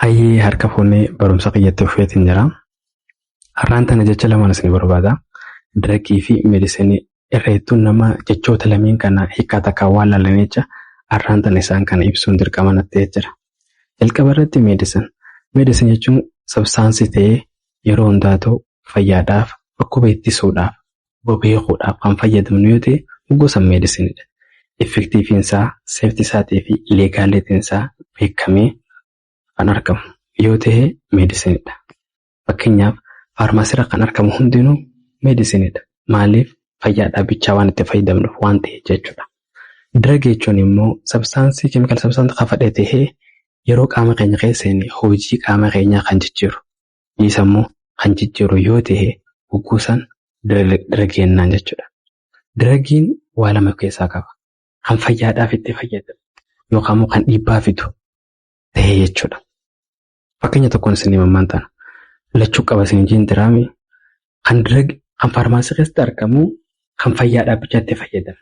Ayyee harka fuunee barumsa qiyyatti ufeetiin jira. Har'aan tana jecha lamaan isin barbaada. Diragii fi meedisinii irreettuun nama jechoota lameen kana hiikaa takkaan waan laalanii jecha har'aan tana isaan kana ibsuun dirqama natti jira. Jalqaba irratti meedisin. Meedisin jechuun sabsaansii ta'ee yeroo hundaatu fayyaadhaaf, dhukkuba ittisuudhaaf, beekuudhaaf kan fayyadamnu yoo ta'e gosa meedisinidha. Effektiifiinsaa, seeftisaatii fi leegaaleetiinsaa beekamee kan argamu yoo ta'e meedisinidha. Fakkeenyaaf faarmaasiirra kan argamu hundinuu meedisinidha. Maaliif fayyaadhaaf bichaa waan itti fayyadamnuuf waan ta'e jechuudha. Diragii jechuun immoo sabsaansii keemikaal sabsaansii qafadhee ta'ee yeroo qaama keenya keesseen hojii qaama keenyaa kan jijjiiru. Innis immoo kan jijjiiru yoo ta'e gugguusan dirageenyaan jechuudha. Diragiin waa lama keessaa qaba. Kan fayyaadhaaf itti fayyadamu yookaan immoo kan dhiibbaa fidu ta'ee jechuudha. Fakkeenya tokkoon isin himammaan taana. Lachuu qaba isin jiin diraami kan faarmaasii keessatti argamu kan fayyaadhaaf bicha itti fayyadamu.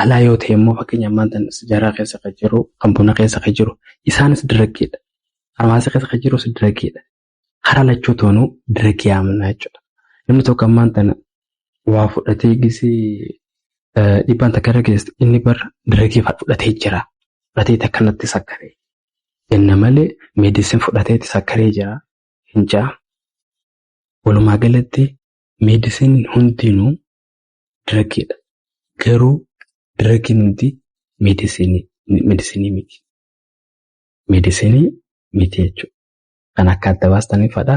Alaa yoo ta'e immoo fakkeenya ammaan taana sijaaraa keessa kan jiru, kan buna keessa kan jiru isaanis diragiidha. Faarmaasii keessa kan jirus diragiidha. Hara lachuu toonuu diragii amnaa jechuudha. Namni tokko ammaan taana waa fudhatee gisee dhiibbaan takka irra geessu inni bara diragii fudhatee jira. Fudhatee akkanatti sakkaree. Jenna malee meedisin fudhatee sakkaree jira. Hincaa. Walumaa galatti meedisin hundinuu diragiidha. Garuu diragiin hundi meedisinii miti. Meedisinii miti jechuudha. Kan akka adda baastaniifadha.